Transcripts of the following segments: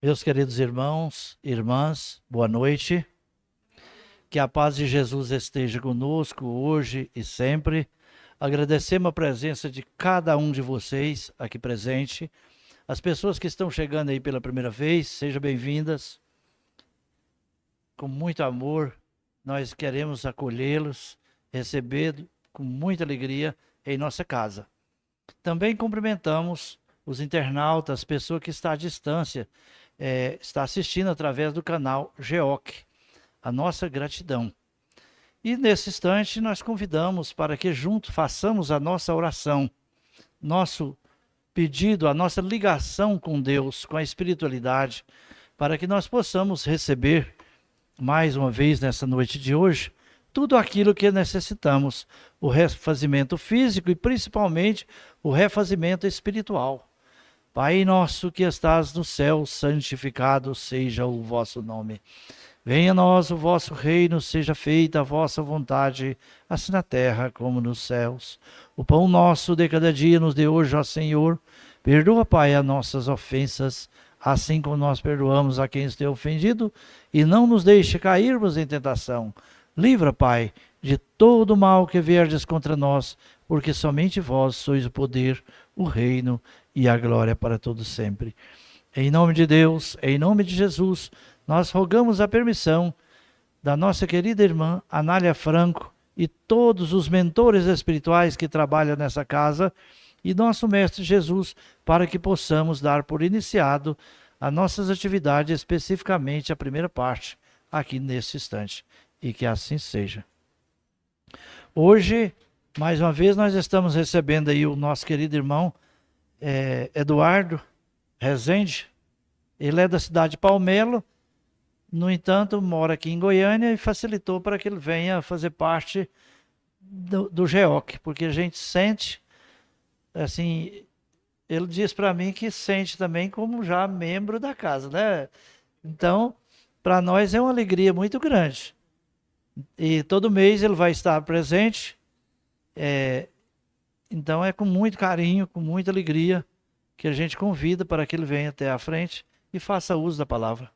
Meus queridos irmãos, irmãs, boa noite. Que a paz de Jesus esteja conosco hoje e sempre. Agradecemos a presença de cada um de vocês aqui presente. As pessoas que estão chegando aí pela primeira vez, sejam bem-vindas. Com muito amor, nós queremos acolhê-los, receber com muita alegria em nossa casa. Também cumprimentamos os internautas, as pessoas que estão à distância, está assistindo através do canal GEOC. A nossa gratidão. E nesse instante nós convidamos para que juntos façamos a nossa oração, nosso pedido, a nossa ligação com Deus, com a espiritualidade, para que nós possamos receber mais uma vez nessa noite de hoje tudo aquilo que necessitamos, o refazimento físico e principalmente o refazimento espiritual. Pai nosso que estás no céu, santificado seja o vosso nome. Venha a nós o vosso reino, seja feita a vossa vontade, assim na terra como nos céus. O pão nosso de cada dia nos dê hoje, ó Senhor. Perdoa, Pai, as nossas ofensas, assim como nós perdoamos a quem nos tem ofendido, e não nos deixe cairmos em tentação. Livra, Pai, de todo o mal que vierdes contra nós, porque somente vós sois o poder, o reino e a glória para todos sempre. Em nome de Deus, em nome de Jesus, nós rogamos a permissão da nossa querida irmã Anália Franco e todos os mentores espirituais que trabalham nessa casa e nosso Mestre Jesus, para que possamos dar por iniciado as nossas atividades, especificamente a primeira parte, aqui nesse instante. E que assim seja. Hoje, mais uma vez, nós estamos recebendo aí o nosso querido irmão Eduardo Rezende. Ele é da cidade de Palmelo, no entanto, mora aqui em Goiânia e facilitou para que ele venha fazer parte do GEOC, porque a gente sente, assim, ele diz para mim que sente também como já membro da casa, né? Então, para nós é uma alegria muito grande. E todo mês ele vai estar presente, então é com muito carinho, com muita alegria, que a gente convida para que ele venha até a frente e faça uso da palavra.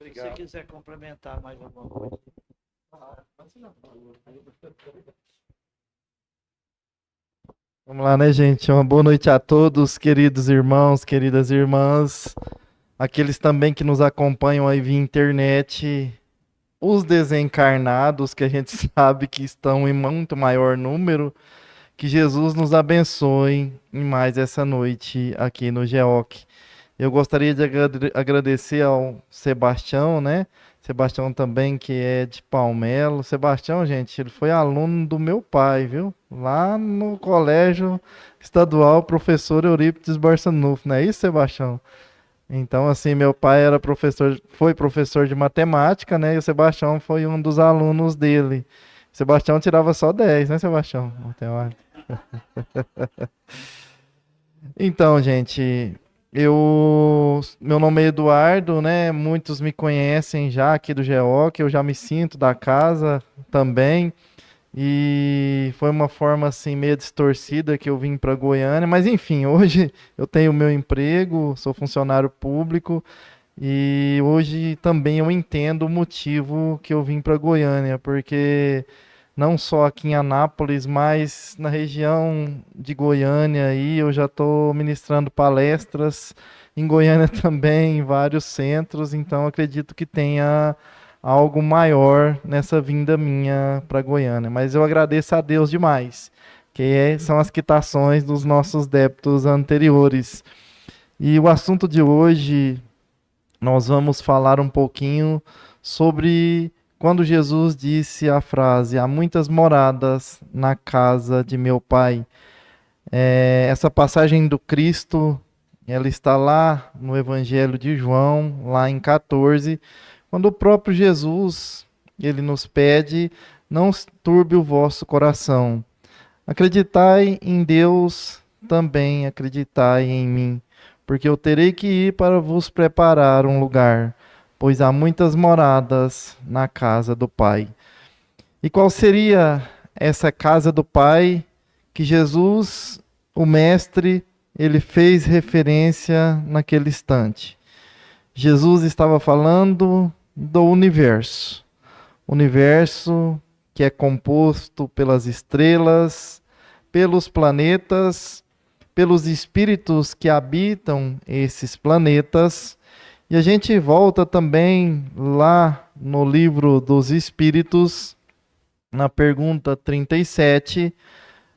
Obrigado. Se você quiser complementar mais alguma coisa. Vamos lá, né, gente? Uma boa noite a todos, queridos irmãos, queridas irmãs, aqueles também que nos acompanham aí via internet, os desencarnados, que a gente sabe que estão em muito maior número. Que Jesus nos abençoe em mais essa noite aqui no GEOC. Eu gostaria de agradecer ao Sebastião, né? Sebastião também, que é de Palmelo. Sebastião, gente, ele foi aluno do meu pai, viu? Lá no Colégio Estadual Professor Eurípides Barçanufo, não é isso, Sebastião? Então, assim, meu pai foi professor de matemática, né? E o Sebastião foi um dos alunos dele. O Sebastião tirava só 10, né, Sebastião? Então, gente, meu nome é Eduardo, né? Muitos me conhecem já aqui do GEOC, eu já me sinto da casa também. E foi uma forma assim meio distorcida que eu vim para Goiânia, mas enfim, hoje eu tenho meu emprego, sou funcionário público e hoje também eu entendo o motivo que eu vim para Goiânia, porque não só aqui em Anápolis, mas na região de Goiânia aí eu já estou ministrando palestras em Goiânia também, em vários centros, então acredito que tenha algo maior nessa vinda minha para Goiânia. Mas eu agradeço a Deus demais, que são as quitações dos nossos débitos anteriores. E o assunto de hoje, nós vamos falar um pouquinho sobre quando Jesus disse a frase: há muitas moradas na casa de meu Pai. Essa passagem do Cristo, ela está lá no Evangelho de João, lá em 14, quando o próprio Jesus, ele nos pede: não turbe o vosso coração. Acreditai em Deus, também acreditai em mim, porque eu terei que ir para vos preparar um lugar, pois há muitas moradas na casa do Pai. E qual seria essa casa do Pai que Jesus o mestre ele fez referência naquele instante. Jesus estava falando do universo. Universo que é composto pelas estrelas, pelos planetas, pelos espíritos que habitam esses planetas. E a gente volta também lá no livro dos Espíritos, na pergunta 37,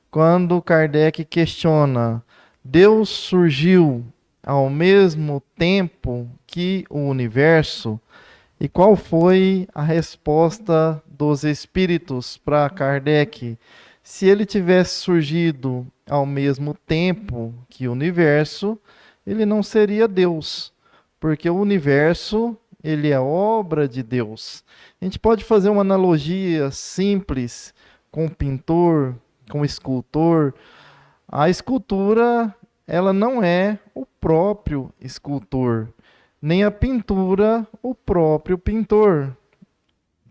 quando Kardec questiona: Deus surgiu ao mesmo tempo que o universo? E qual foi a resposta dos espíritos para Kardec? Se ele tivesse surgido ao mesmo tempo que o universo, ele não seria Deus, porque o universo, ele é obra de Deus. A gente pode fazer uma analogia simples com o pintor, com o escultor. A escultura, ela não é o próprio escultor, nem a pintura o próprio pintor.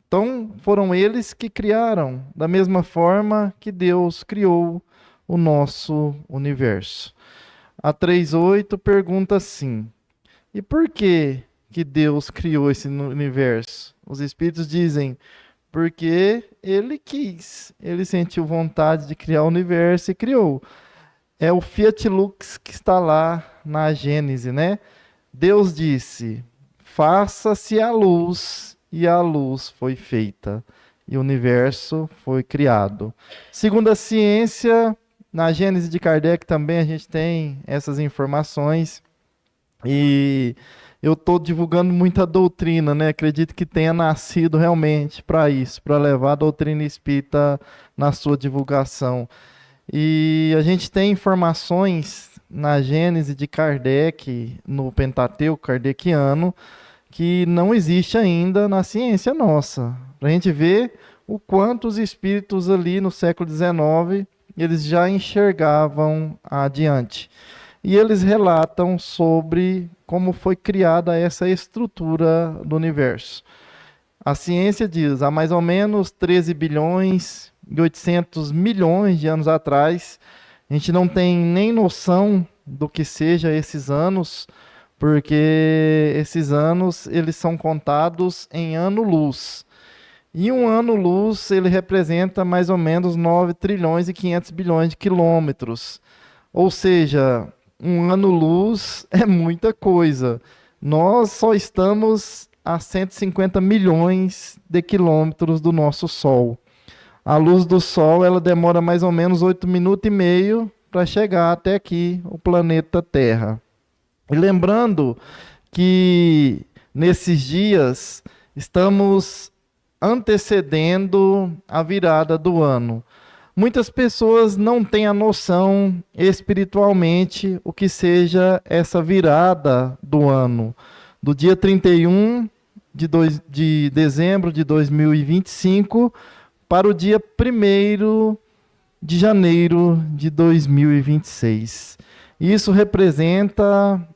Então, foram eles que criaram, da mesma forma que Deus criou o nosso universo. A 3.8 pergunta assim: e por que Deus criou esse universo? Os espíritos dizem: porque ele quis, ele sentiu vontade de criar o universo e criou. É o Fiat Lux que está lá na Gênese, né? Deus disse: faça-se a luz, e a luz foi feita, e o universo foi criado. Segundo a ciência, na Gênese de Kardec também a gente tem essas informações, e eu estou divulgando muita doutrina, né? Acredito que tenha nascido realmente para isso, para levar a doutrina espírita na sua divulgação. E a gente tem informações na Gênese de Kardec, no Pentateuco kardeciano, que não existe ainda na ciência nossa. Para a gente ver o quanto os espíritos ali no século XIX, eles já enxergavam adiante. E eles relatam sobre como foi criada essa estrutura do universo. A ciência diz, há mais ou menos 13 bilhões e 800 milhões de anos atrás, a gente não tem nem noção do que seja esses anos, porque esses anos eles são contados em ano-luz. E um ano-luz ele representa mais ou menos 9 trilhões e 500 bilhões de quilômetros. Ou seja, um ano-luz é muita coisa. Nós só estamos a 150 milhões de quilômetros do nosso Sol. A luz do Sol ela demora mais ou menos 8 minutos e meio para chegar até aqui, o planeta Terra. E lembrando que nesses dias estamos antecedendo a virada do ano. Muitas pessoas não têm a noção espiritualmente o que seja essa virada do ano. Do dia 31 de dezembro de 2025 para o dia 1º de janeiro de 2026. Isso representa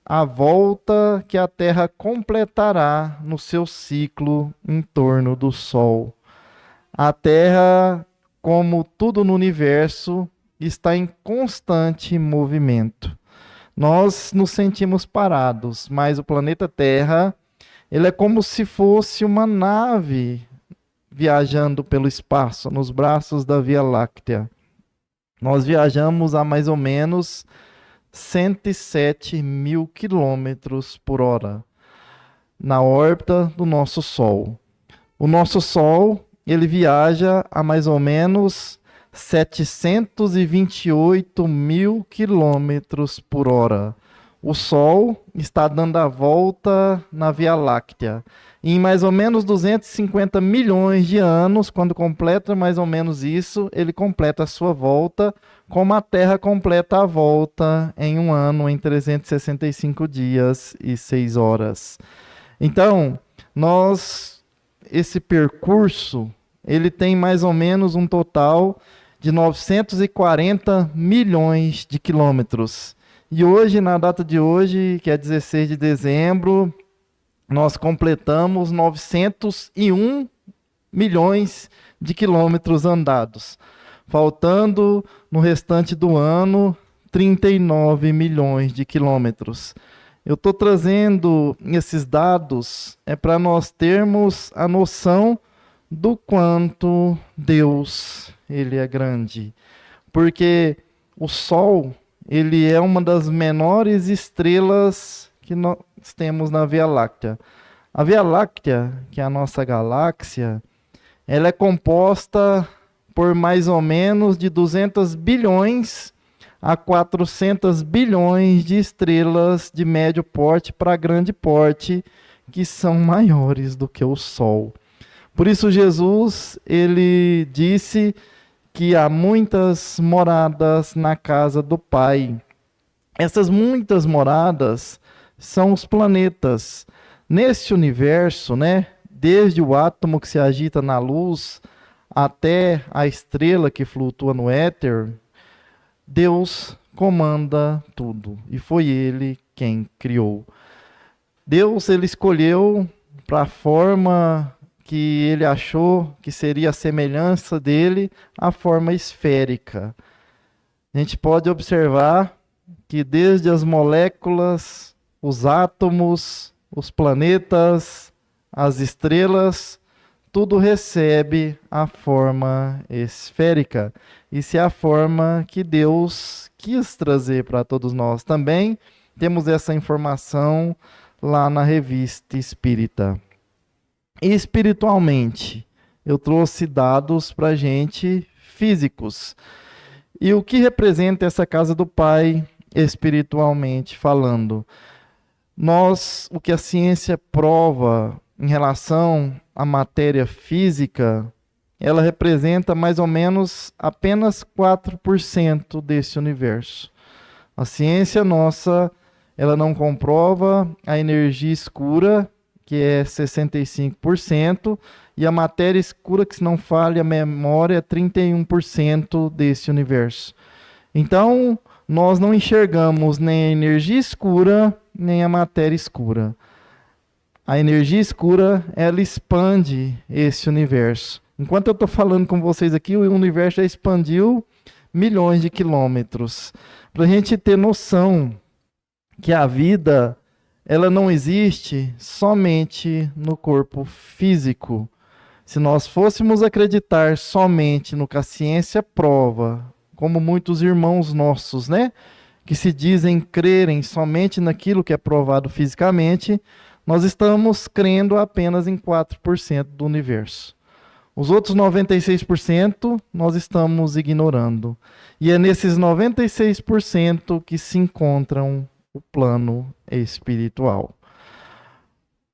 a volta que a Terra completará no seu ciclo em torno do Sol. A Terra, como tudo no universo, está em constante movimento. Nós nos sentimos parados, mas o planeta Terra, ele é como se fosse uma nave viajando pelo espaço, nos braços da Via Láctea. Nós viajamos a mais ou menos 107 mil quilômetros por hora na órbita do nosso Sol. O nosso Sol, ele viaja a mais ou menos 728 mil quilômetros por hora. O Sol está dando a volta na Via Láctea. Em mais ou menos 250 milhões de anos, quando completa mais ou menos isso, ele completa a sua volta, como a Terra completa a volta em um ano, em 365 dias e 6 horas. Então, esse percurso, ele tem mais ou menos um total de 940 milhões de quilômetros. E hoje, na data de hoje, que é 16 de dezembro, nós completamos 901 milhões de quilômetros andados. faltando no restante do ano 39 milhões de quilômetros. Eu estou trazendo esses dados para nós termos a noção do quanto Deus ele é grande. Porque o Sol ele é uma das menores estrelas que nós temos na Via Láctea. A Via Láctea, que é a nossa galáxia, ela é composta por mais ou menos de 200 bilhões a 400 bilhões de estrelas de médio porte para grande porte, que são maiores do que o Sol. Por isso Jesus, ele disse que há muitas moradas na casa do Pai. Essas muitas moradas são os planetas. Nesse universo, né, desde o átomo que se agita na luz até a estrela que flutua no éter, Deus comanda tudo e foi Ele quem criou. Deus ele escolheu para a forma que ele achou que seria a semelhança dele, a forma esférica. A gente pode observar que desde as moléculas, os átomos, os planetas, as estrelas, tudo recebe a forma esférica. Isso é a forma que Deus quis trazer para todos nós. Também temos essa informação lá na Revista Espírita. Espiritualmente, eu trouxe dados para a gente físicos. E o que representa essa casa do Pai espiritualmente falando? O que a ciência prova em relação à matéria física, ela representa mais ou menos apenas 4% desse universo. A ciência nossa, ela não comprova a energia escura, que é 65%, e a matéria escura, que se não falha a memória, é 31% desse universo. Então, nós não enxergamos nem a energia escura, nem a matéria escura. A energia escura, ela expande esse universo. Enquanto eu estou falando com vocês aqui, o universo já expandiu milhões de quilômetros. Para a gente ter noção que a vida ela não existe somente no corpo físico. Se nós fôssemos acreditar somente no que a ciência prova, como muitos irmãos nossos, né, que se dizem crerem somente naquilo que é provado fisicamente, nós estamos crendo apenas em 4% do universo. Os outros 96% nós estamos ignorando. E é nesses 96% que se encontram o plano espiritual.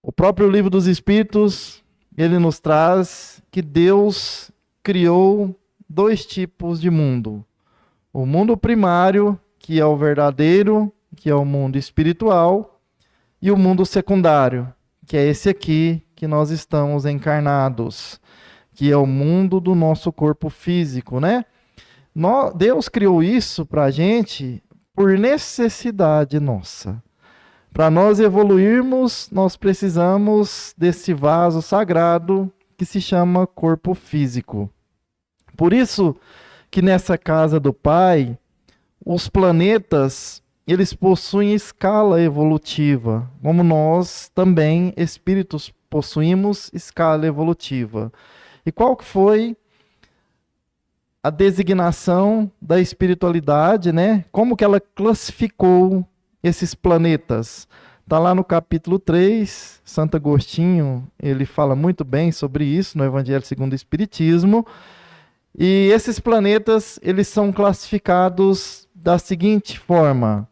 O próprio Livro dos Espíritos, ele nos traz que Deus criou 2 tipos de mundo. O mundo primário, que é o verdadeiro, que é o mundo espiritual, e o mundo secundário, que é esse aqui que nós estamos encarnados, que é o mundo do nosso corpo físico, né? Deus criou isso para a gente por necessidade nossa. Para nós evoluirmos, nós precisamos desse vaso sagrado que se chama corpo físico. Por isso que nessa casa do Pai, os planetas, eles possuem escala evolutiva, como nós também, espíritos, possuímos escala evolutiva. E qual que foi a designação da espiritualidade, né? Como que ela classificou esses planetas? Está lá no capítulo 3, Santo Agostinho, ele fala muito bem sobre isso no Evangelho segundo o Espiritismo. E esses planetas, eles são classificados da seguinte forma: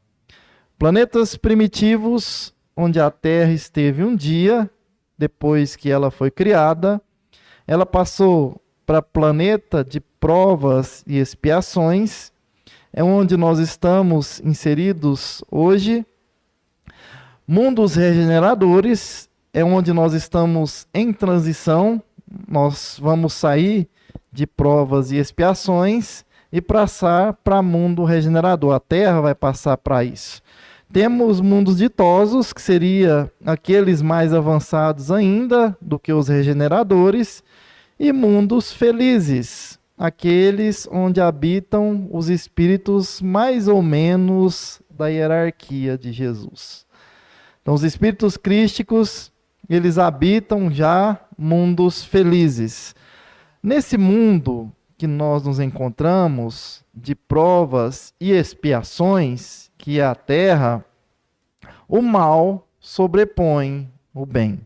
planetas primitivos, onde a Terra esteve um dia, depois que ela foi criada, ela passou para planeta de provas e expiações, é onde nós estamos inseridos hoje. Mundos regeneradores, é onde nós estamos em transição, nós vamos sair de provas e expiações e passar para mundo regenerador. A Terra vai passar para isso. Temos mundos ditosos, que seria aqueles mais avançados ainda do que os regeneradores, e mundos felizes, aqueles onde habitam os espíritos mais ou menos da hierarquia de Jesus. Então, os espíritos crísticos, eles habitam já mundos felizes. Nesse mundo que nós nos encontramos, de provas e expiações, que é a Terra, o mal sobrepõe o bem.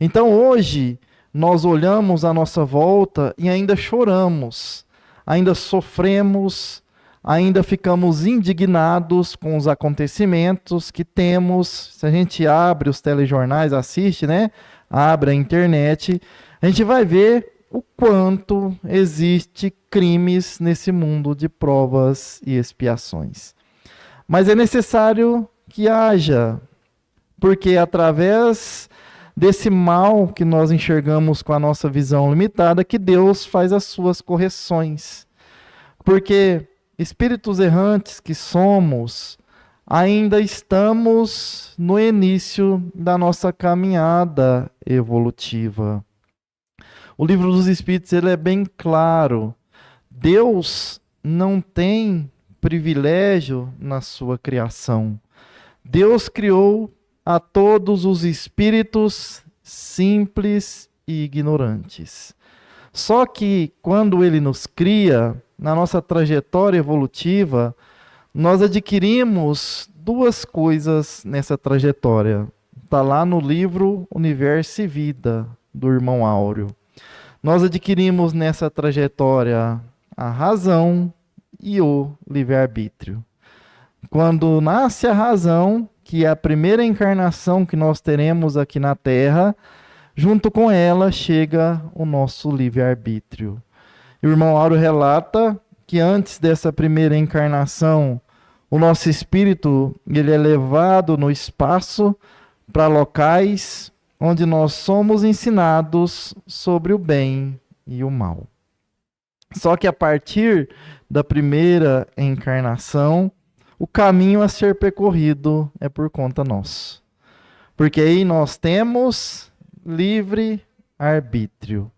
Então hoje nós olhamos à nossa volta e ainda choramos, ainda sofremos, ainda ficamos indignados com os acontecimentos que temos. Se a gente abre os telejornais, assiste, né? Abre a internet, a gente vai ver o quanto existe crimes nesse mundo de provas e expiações. Mas é necessário que haja, porque através desse mal que nós enxergamos com a nossa visão limitada, que Deus faz as suas correções. Porque espíritos errantes que somos, ainda estamos no início da nossa caminhada evolutiva. O livro dos Espíritos, ele é bem claro. Deus não tem privilégio na sua criação. Deus criou a todos os espíritos simples e ignorantes. Só que quando ele nos cria, na nossa trajetória evolutiva, nós adquirimos duas coisas nessa trajetória. Está lá no livro Universo e Vida, do irmão Áureo. Nós adquirimos nessa trajetória a razão e o livre-arbítrio. Quando nasce a razão, que é a primeira encarnação que nós teremos aqui na Terra, junto com ela chega o nosso livre-arbítrio. O irmão Áureo relata que antes dessa primeira encarnação, o nosso espírito ele é levado no espaço para locais onde nós somos ensinados sobre o bem e o mal. Só que a partir da primeira encarnação, o caminho a ser percorrido é por conta nossa. Porque aí nós temos livre arbítrio.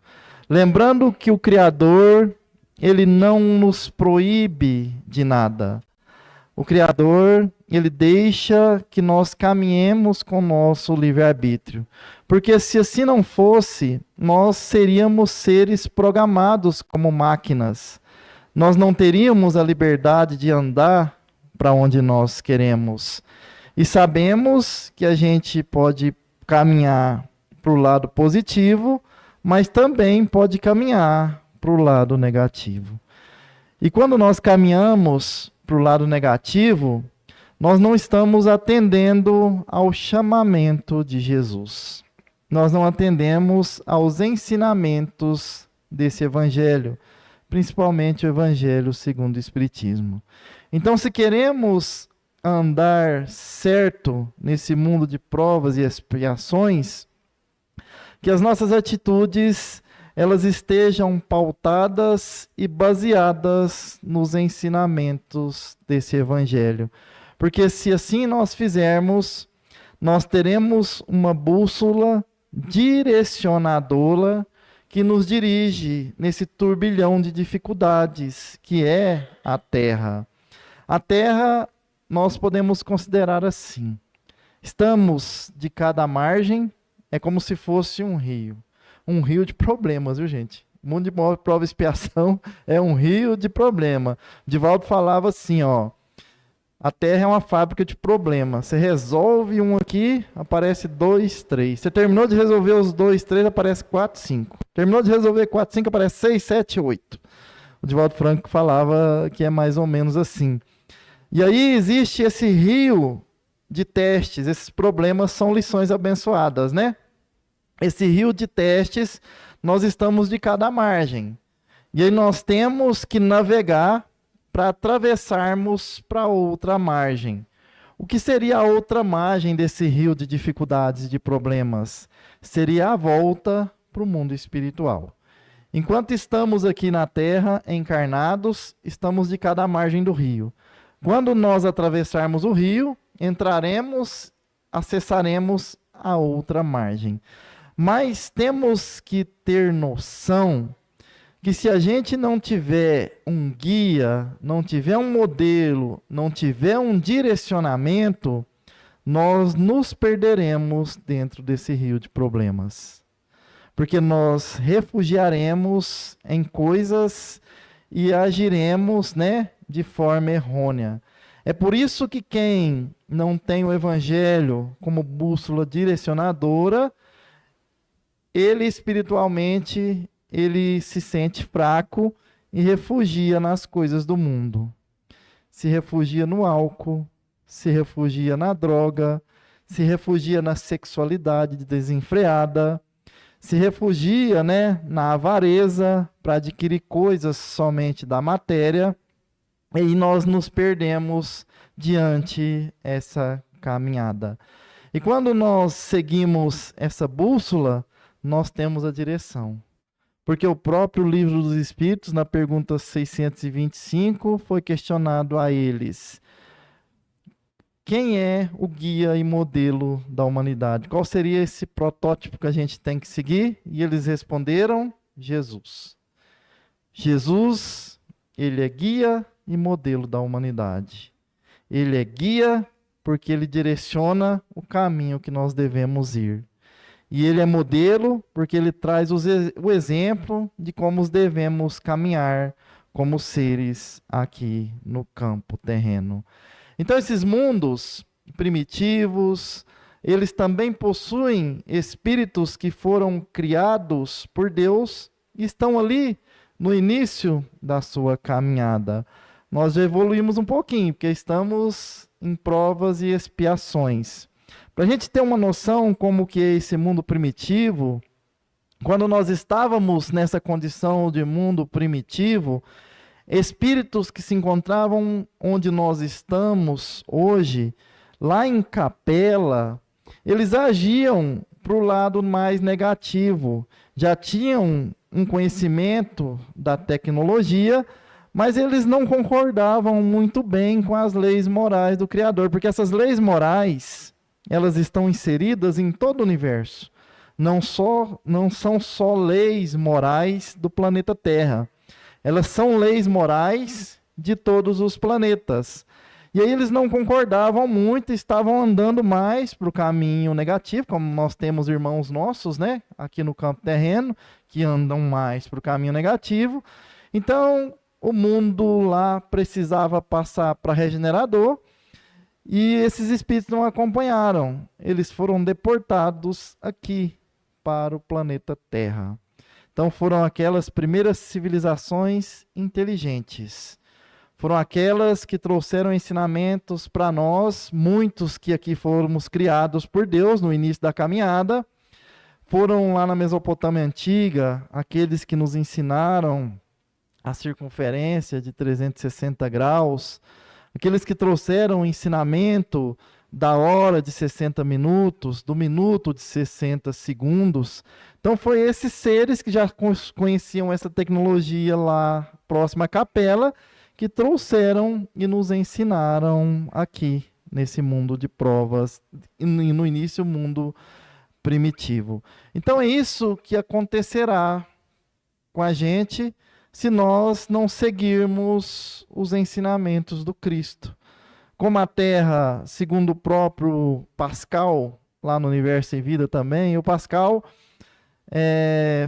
Lembrando que o Criador, ele não nos proíbe de nada. O Criador, ele deixa que nós caminhemos com o nosso livre-arbítrio. Porque se assim não fosse, nós seríamos seres programados como máquinas. Nós não teríamos a liberdade de andar para onde nós queremos. E sabemos que a gente pode caminhar para o lado positivo, mas também pode caminhar para o lado negativo. E quando nós caminhamos para o lado negativo, nós não estamos atendendo ao chamamento de Jesus. Nós não atendemos aos ensinamentos desse evangelho, principalmente o evangelho segundo o Espiritismo. Então, se queremos andar certo nesse mundo de provas e expiações, que as nossas atitudes elas estejam pautadas e baseadas nos ensinamentos desse evangelho. Porque se assim nós fizermos, nós teremos uma bússola direcionadora que nos dirige nesse turbilhão de dificuldades que é a Terra. A Terra nós podemos considerar assim. Estamos de cada margem, é como se fosse um rio. Um rio de problemas, viu, gente? O mundo de prova e expiação é um rio de problema. Divaldo falava assim, ó. A Terra é uma fábrica de problemas. Você resolve um aqui, aparece 2, 3. Você terminou de resolver os 2, 3, aparece 4, 5. Terminou de resolver 4, 5, aparece 6, 7, 8. O Divaldo Franco falava que é mais ou menos assim. E aí existe esse rio de testes. Esses problemas são lições abençoadas, né? Esse rio de testes, nós estamos de cada margem. E aí nós temos que navegar para atravessarmos para outra margem. O que seria a outra margem desse rio de dificuldades e de problemas? Seria a volta para o mundo espiritual. Enquanto estamos aqui na Terra, encarnados, estamos de cada margem do rio. Quando nós atravessarmos o rio, entraremos, acessaremos a outra margem. Mas temos que ter noção que se a gente não tiver um guia, não tiver um modelo, não tiver um direcionamento, nós nos perderemos dentro desse rio de problemas. Porque nós refugiaremos em coisas e agiremos, né, de forma errônea. É por isso que quem não tem o evangelho como bússola direcionadora, ele espiritualmente, ele se sente fraco e refugia nas coisas do mundo. Se refugia no álcool, se refugia na droga, se refugia na sexualidade desenfreada, se refugia, né, na avareza para adquirir coisas somente da matéria, e nós nos perdemos diante essa caminhada. E quando nós seguimos essa bússola, nós temos a direção. Porque o próprio Livro dos Espíritos, na pergunta 625, foi questionado a eles: quem é o guia e modelo da humanidade? Qual seria esse protótipo que a gente tem que seguir? E eles responderam: Jesus. Jesus, ele é guia e modelo da humanidade. Ele é guia porque ele direciona o caminho que nós devemos ir. E ele é modelo porque ele traz o exemplo de como devemos caminhar como seres aqui no campo terreno. Então, esses mundos primitivos, eles também possuem espíritos que foram criados por Deus e estão ali no início da sua caminhada. Nós já evoluímos um pouquinho, porque estamos em provas e expiações. Para a gente ter uma noção como que é esse mundo primitivo, quando nós estávamos nessa condição de mundo primitivo, espíritos que se encontravam onde nós estamos hoje, lá em Capela, eles agiam para o lado mais negativo. Já tinham um conhecimento da tecnologia, mas eles não concordavam muito bem com as leis morais do Criador, porque essas leis morais, elas estão inseridas em todo o universo. Não são só leis morais do planeta Terra. Elas são leis morais de todos os planetas. E aí eles não concordavam muito, estavam andando mais para o caminho negativo, como nós temos irmãos nossos, né, aqui no campo terreno, que andam mais para o caminho negativo. Então, o mundo lá precisava passar para regenerador, e esses espíritos não acompanharam. Eles foram deportados aqui para o planeta Terra. Então foram aquelas primeiras civilizações inteligentes. Foram aquelas que trouxeram ensinamentos para nós, muitos que aqui fomos criados por Deus no início da caminhada. Foram lá na Mesopotâmia Antiga, aqueles que nos ensinaram a circunferência de 360 graus, aqueles que trouxeram o ensinamento da hora de 60 minutos, do minuto de 60 segundos. Então, foi esses seres que já conheciam essa tecnologia lá próxima à capela, que trouxeram e nos ensinaram aqui, nesse mundo de provas, e no início, o mundo primitivo. Então, é isso que acontecerá com a gente se nós não seguirmos os ensinamentos do Cristo. Como a Terra, segundo o próprio Pascal, lá no Universo e Vida também, o Pascal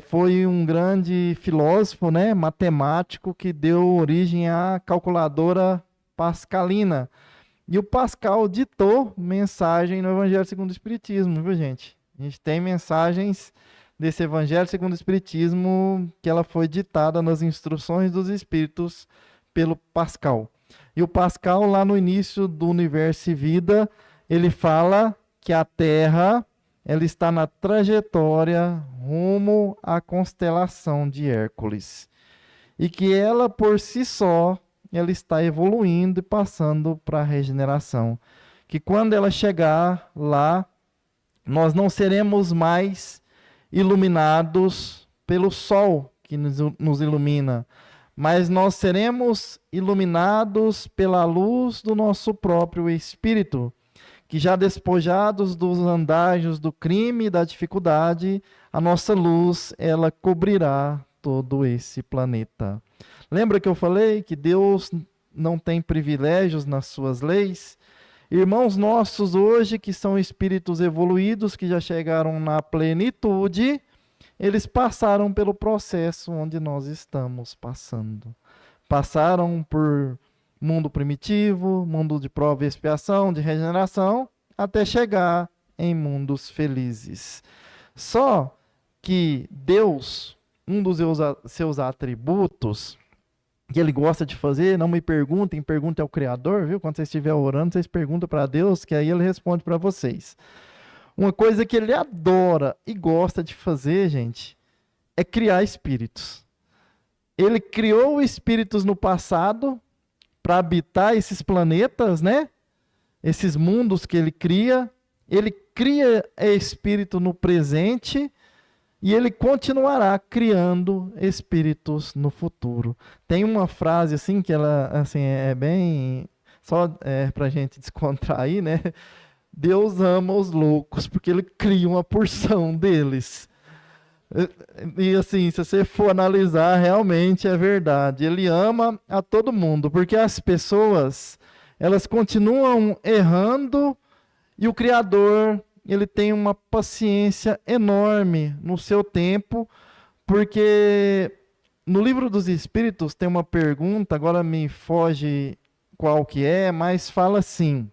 foi um grande filósofo, né, matemático, que deu origem à calculadora pascalina. E o Pascal ditou mensagem no Evangelho segundo o Espiritismo, viu, gente? A gente tem mensagens desse Evangelho segundo o Espiritismo que ela foi ditada nas instruções dos Espíritos pelo Pascal. E o Pascal, lá no início do Universo e Vida, ele fala que a Terra ela está na trajetória rumo à constelação de Hércules. E que ela, por si só, ela está evoluindo e passando para a regeneração. Que quando ela chegar lá, nós não seremos mais iluminados pelo sol que nos ilumina, mas nós seremos iluminados pela luz do nosso próprio Espírito, que já despojados dos andágios do crime e da dificuldade, a nossa luz, ela cobrirá todo esse planeta. Lembra que eu falei que Deus não tem privilégios nas suas leis? Irmãos nossos hoje, que são espíritos evoluídos, que já chegaram na plenitude, eles passaram pelo processo onde nós estamos passando. Passaram por mundo primitivo, mundo de prova e expiação, de regeneração, até chegar em mundos felizes. Só que Deus, um dos seus atributos, que ele gosta de fazer, não me perguntem, perguntem ao Criador, viu? Quando vocês estiverem orando, vocês perguntam para Deus, que aí ele responde para vocês. Uma coisa que ele adora e gosta de fazer, gente, é criar espíritos. Ele criou espíritos no passado para habitar esses planetas, né? Esses mundos que ele cria espírito no presente e ele continuará criando espíritos no futuro. Tem uma frase assim que ela assim é bem só para a gente descontrair, né? Deus ama os loucos porque ele cria uma porção deles. E assim, se você for analisar, realmente é verdade. Ele ama a todo mundo, porque as pessoas, elas continuam errando e o Criador, ele tem uma paciência enorme no seu tempo, porque no Livro dos Espíritos tem uma pergunta, agora me foge qual que é, mas fala assim: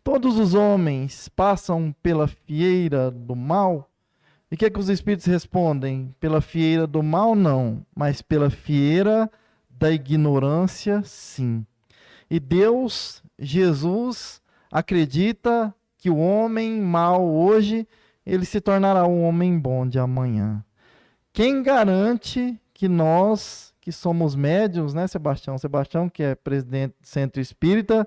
todos os homens passam pela fieira do mal? E o que é que os espíritos respondem? Pela fieira do mal, não, mas pela fieira da ignorância, sim. E Deus, Jesus, acredita que o homem mau hoje, ele se tornará um homem bom de amanhã. Quem garante que nós, que somos médiuns, né, Sebastião? Sebastião, que é presidente do Centro Espírita,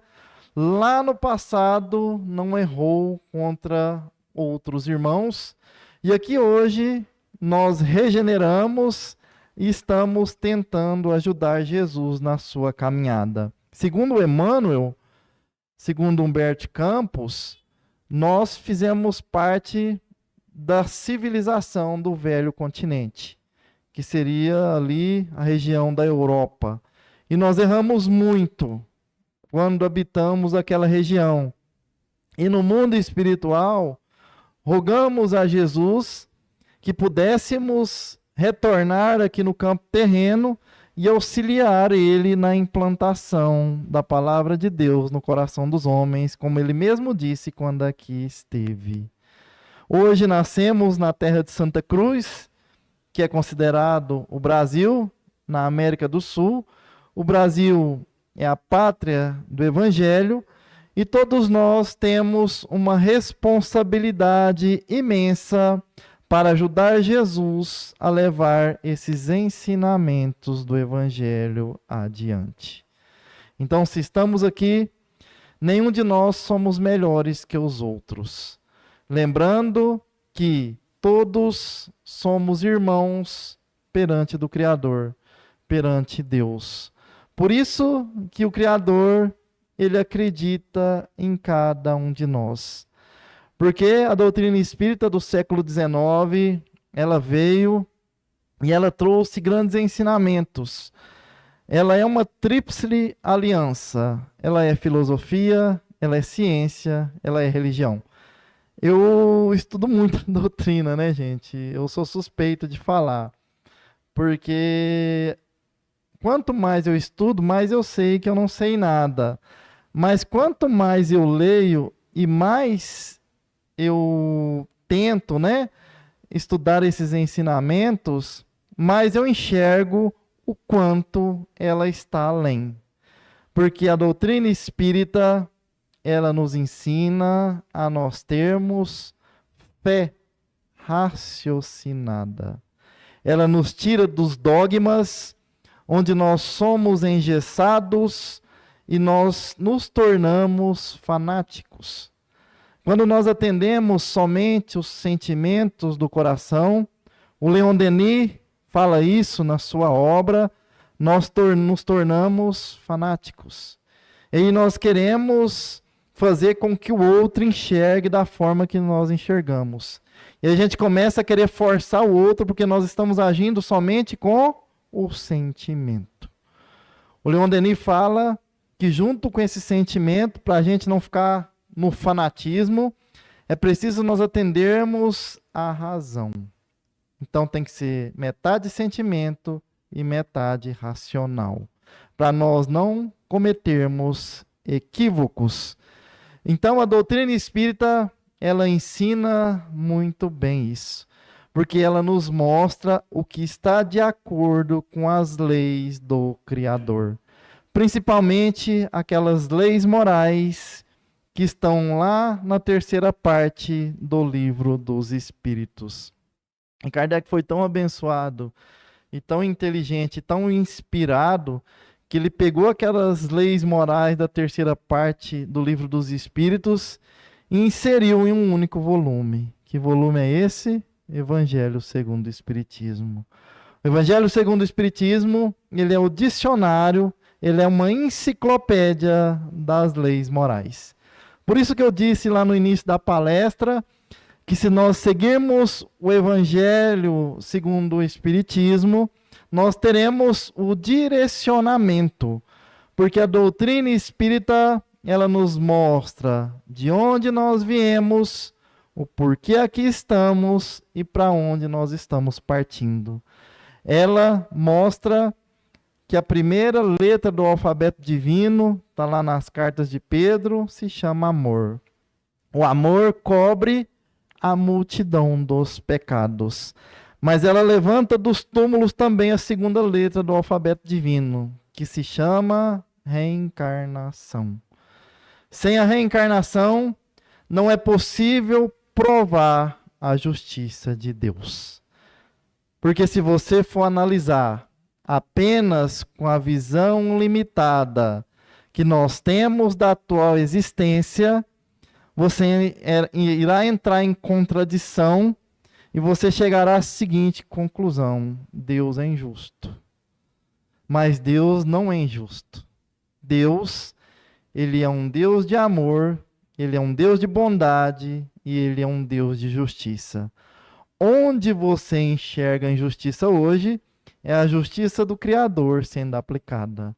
lá no passado não errou contra outros irmãos. E aqui hoje nós regeneramos e estamos tentando ajudar Jesus na sua caminhada. Segundo Emmanuel, segundo Humberto Campos, nós fizemos parte da civilização do velho continente, que seria ali a região da Europa. E nós erramos muito quando habitamos aquela região. E no mundo espiritual, rogamos a Jesus que pudéssemos retornar aqui no campo terreno e auxiliar ele na implantação da palavra de Deus no coração dos homens, como ele mesmo disse quando aqui esteve. Hoje nascemos na terra de Santa Cruz, que é considerado o Brasil, na América do Sul. O Brasil é a pátria do Evangelho, e todos nós temos uma responsabilidade imensa para ajudar Jesus a levar esses ensinamentos do Evangelho adiante. Então, se estamos aqui, nenhum de nós somos melhores que os outros. Lembrando que todos somos irmãos perante do Criador, perante Deus. Por isso que o Criador, ele acredita em cada um de nós. Porque a doutrina espírita do século XIX, ela veio e ela trouxe grandes ensinamentos. Ela é uma tríplice aliança. Ela é filosofia, ela é ciência, ela é religião. Eu estudo muito doutrina, né, gente? Eu sou suspeito de falar. Porque quanto mais eu estudo, mais eu sei que eu não sei nada. Mas quanto mais eu leio e mais eu tento, né, estudar esses ensinamentos, mais eu enxergo o quanto ela está além. Porque a doutrina espírita, ela nos ensina a nós termos fé raciocinada. Ela nos tira dos dogmas onde nós somos engessados e nós nos tornamos fanáticos. Quando nós atendemos somente os sentimentos do coração, o Leon Denis fala isso na sua obra, nós nos tornamos fanáticos. E nós queremos fazer com que o outro enxergue da forma que nós enxergamos. E a gente começa a querer forçar o outro porque nós estamos agindo somente com o sentimento. O Leon Denis fala que junto com esse sentimento, para a gente não ficar no fanatismo, é preciso nós atendermos à razão. Então tem que ser metade sentimento e metade racional, para nós não cometermos equívocos. Então a doutrina espírita, ela ensina muito bem isso, porque ela nos mostra o que está de acordo com as leis do Criador, principalmente aquelas leis morais que estão lá na terceira parte do Livro dos Espíritos. E Kardec foi tão abençoado e tão inteligente, tão inspirado, que ele pegou aquelas leis morais da terceira parte do Livro dos Espíritos e inseriu em um único volume. Que volume é esse? Evangelho segundo o Espiritismo. O Evangelho segundo o Espiritismo, ele é o dicionário, ele é uma enciclopédia das leis morais. Por isso que eu disse lá no início da palestra, que se nós seguirmos o Evangelho segundo o Espiritismo, nós teremos o direcionamento, porque a doutrina espírita, ela nos mostra de onde nós viemos, o porquê aqui estamos e para onde nós estamos partindo. Ela mostra que a primeira letra do alfabeto divino, está lá nas cartas de Pedro, se chama amor. O amor cobre a multidão dos pecados. Mas ela levanta dos túmulos também a segunda letra do alfabeto divino, que se chama reencarnação. Sem a reencarnação, não é possível provar a justiça de Deus. Porque se você for analisar apenas com a visão limitada que nós temos da atual existência, você irá entrar em contradição e você chegará à seguinte conclusão: Deus é injusto. Mas Deus não é injusto. Deus, ele é um Deus de amor, ele é um Deus de bondade e ele é um Deus de justiça. Onde você enxerga a injustiça hoje é a justiça do Criador sendo aplicada.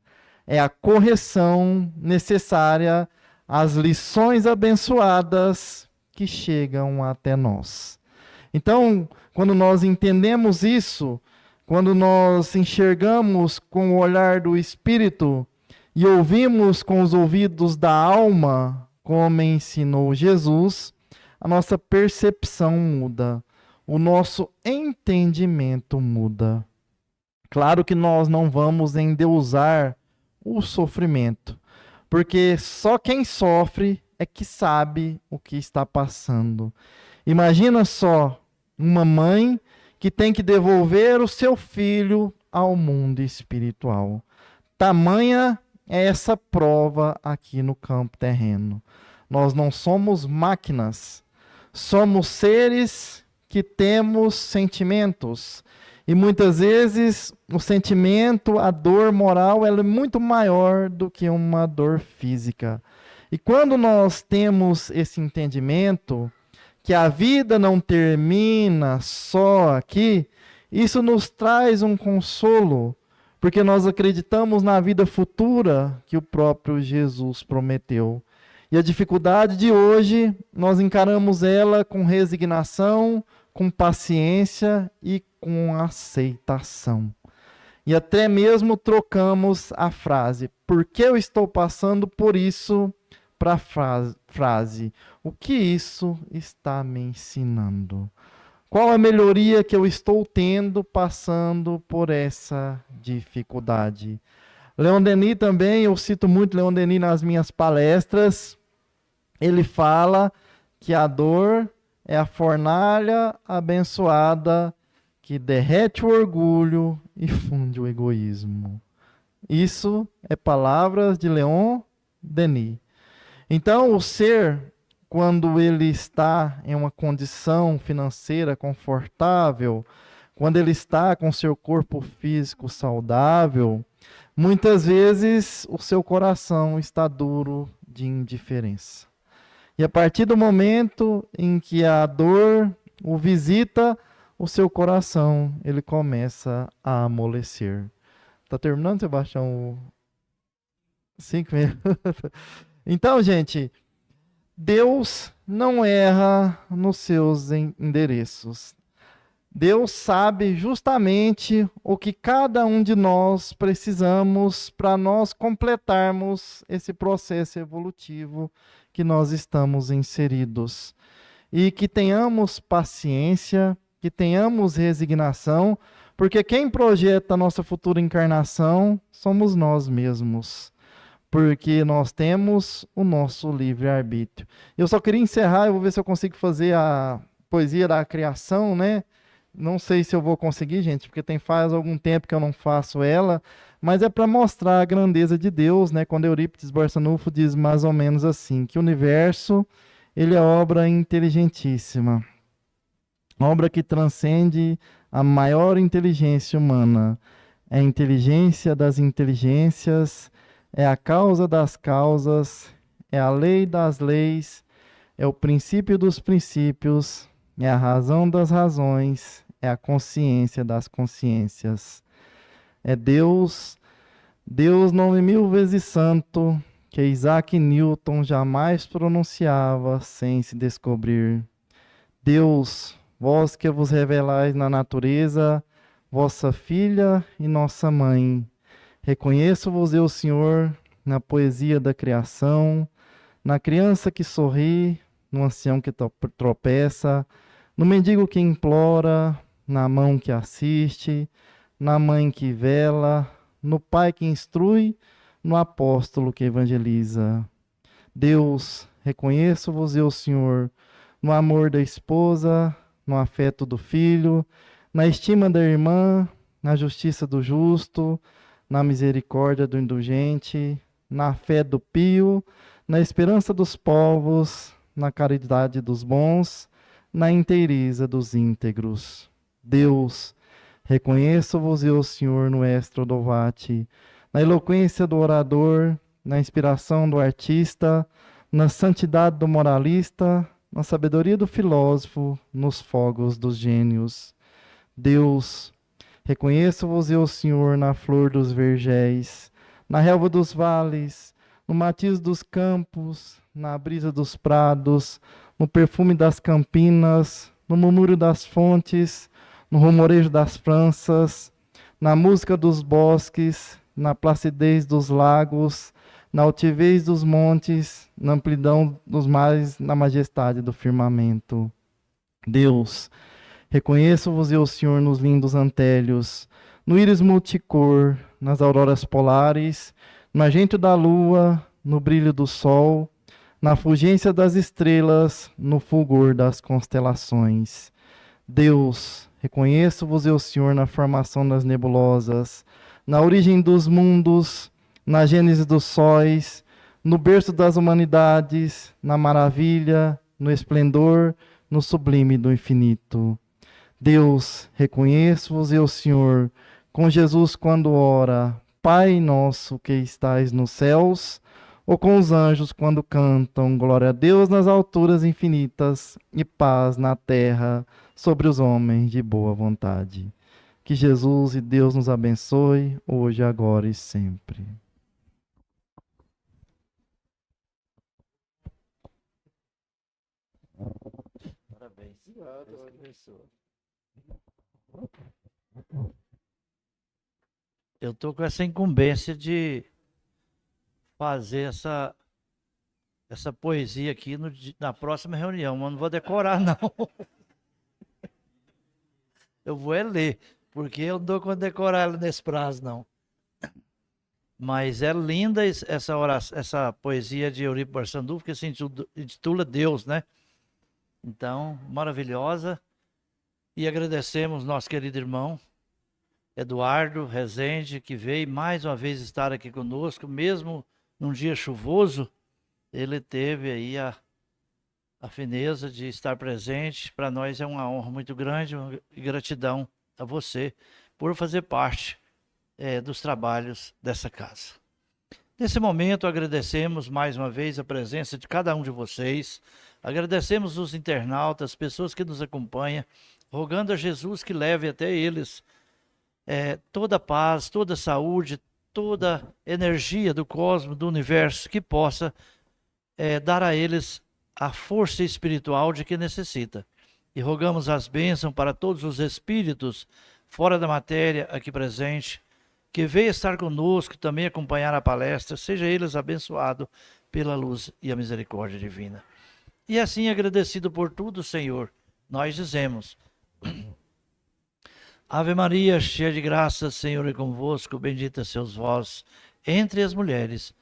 É a correção necessária às lições abençoadas que chegam até nós. Então, quando nós entendemos isso, quando nós enxergamos com o olhar do Espírito e ouvimos com os ouvidos da alma, como ensinou Jesus, a nossa percepção muda, o nosso entendimento muda. Claro que nós não vamos endeusar o sofrimento, porque só quem sofre é que sabe o que está passando. Imagina só uma mãe que tem que devolver o seu filho ao mundo espiritual. Tamanha é essa prova aqui no campo terreno. Nós não somos máquinas, somos seres que temos sentimentos. E muitas vezes o sentimento, a dor moral, ela é muito maior do que uma dor física. E quando nós temos esse entendimento, que a vida não termina só aqui, isso nos traz um consolo, porque nós acreditamos na vida futura que o próprio Jesus prometeu. E a dificuldade de hoje, nós encaramos ela com resignação, com paciência e com aceitação. E até mesmo trocamos a frase, por que eu estou passando por isso, para a frase, o que isso está me ensinando? Qual a melhoria que eu estou tendo passando por essa dificuldade? Leon Denis também, eu cito muito Leon Denis nas minhas palestras, ele fala que a dor é a fornalha abençoada que derrete o orgulho e funde o egoísmo. Isso é palavras de Leon Denis. Então, o ser, quando ele está em uma condição financeira confortável, quando ele está com seu corpo físico saudável, muitas vezes o seu coração está duro de indiferença. E a partir do momento em que a dor o visita, o seu coração, ele começa a amolecer. Tá terminando, Sebastião? 5 minutos. Então, gente, Deus não erra nos seus endereços. Deus sabe justamente o que cada um de nós precisamos para nós completarmos esse processo evolutivo que nós estamos inseridos. E que tenhamos paciência, que tenhamos resignação, porque quem projeta a nossa futura encarnação somos nós mesmos. Porque nós temos o nosso livre-arbítrio. Eu só queria encerrar, eu vou ver se eu consigo fazer a poesia da criação, né? Não sei se eu vou conseguir, gente, porque faz algum tempo que eu não faço ela, mas é para mostrar a grandeza de Deus, né? Quando Eurípides Barçanufo diz mais ou menos assim, que o universo, ele é obra inteligentíssima, obra que transcende a maior inteligência humana, é a inteligência das inteligências, é a causa das causas, é a lei das leis, é o princípio dos princípios, é a razão das razões, é a consciência das consciências. É Deus, Deus nome 1000 vezes santo, que Isaac Newton jamais pronunciava sem se descobrir. Deus, vós que vos revelais na natureza, vossa filha e nossa mãe, reconheço-vos eu, Senhor, na poesia da criação, na criança que sorri, no ancião que tropeça, no mendigo que implora, na mão que assiste, na mãe que vela, no pai que instrui, no apóstolo que evangeliza. Deus, reconheço-vos eu, Senhor, no amor da esposa, no afeto do filho, na estima da irmã, na justiça do justo, na misericórdia do indulgente, na fé do pio, na esperança dos povos, na caridade dos bons, na inteireza dos íntegros. Deus, reconheço-vos eu, Senhor, no estro do vate, na eloquência do orador, na inspiração do artista, na santidade do moralista, na sabedoria do filósofo, nos fogos dos gênios. Deus, reconheço-vos eu, Senhor, na flor dos vergéis, na relva dos vales, no matiz dos campos, na brisa dos prados, no perfume das campinas, no murmúrio das fontes, no rumorejo das praças, na música dos bosques, na placidez dos lagos, na altivez dos montes, na amplidão dos mares, na majestade do firmamento. Deus, reconheço-vos eu, Senhor, nos lindos antélios, no íris multicor, nas auroras polares, no argento da lua, no brilho do sol, na fulgência das estrelas, no fulgor das constelações. Deus, reconheço-vos eu, Senhor, na formação das nebulosas, na origem dos mundos, na gênese dos sóis, no berço das humanidades, na maravilha, no esplendor, no sublime do infinito. Deus, reconheço-vos eu, Senhor, com Jesus quando ora, Pai nosso que estais nos céus, ou com os anjos quando cantam, glória a Deus nas alturas infinitas e paz na terra sobre os homens de boa vontade. Que Jesus e Deus nos abençoe, hoje, agora e sempre. Parabéns. Eu estou com essa incumbência de fazer essa poesia aqui na próxima reunião, mas não vou decorar, não. Eu vou ler, porque eu não dou conta de decorar ela nesse prazo, não. Mas é linda essa poesia de Eurípides Barçanufo, que se intitula Deus, né? Então, maravilhosa. E agradecemos nosso querido irmão Eduardo Rezende, que veio mais uma vez estar aqui conosco, mesmo num dia chuvoso, ele teve aí a fineza de estar presente. Para nós é uma honra muito grande e gratidão a você por fazer parte dos trabalhos dessa casa. Nesse momento, agradecemos mais uma vez a presença de cada um de vocês, agradecemos os internautas, pessoas que nos acompanham, rogando a Jesus que leve até eles toda a paz, toda a saúde, toda a energia do cosmos, do universo, que possa dar a eles a força espiritual de que necessita. E rogamos as bênçãos para todos os espíritos fora da matéria aqui presente, que veio estar conosco, também acompanhar a palestra, seja eles abençoados pela luz e a misericórdia divina. E assim, agradecido por tudo, Senhor, nós dizemos: Ave Maria, cheia de graça, Senhor é convosco, bendita sois vós entre as mulheres,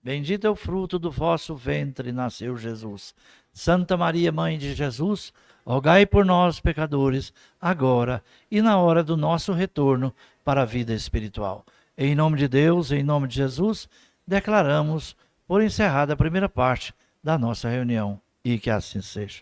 bendito é o fruto do vosso ventre, nasceu Jesus. Santa Maria, Mãe de Jesus, rogai por nós, pecadores, agora e na hora do nosso retorno para a vida espiritual. Em nome de Deus, em nome de Jesus, declaramos por encerrada a primeira parte da nossa reunião, e que assim seja.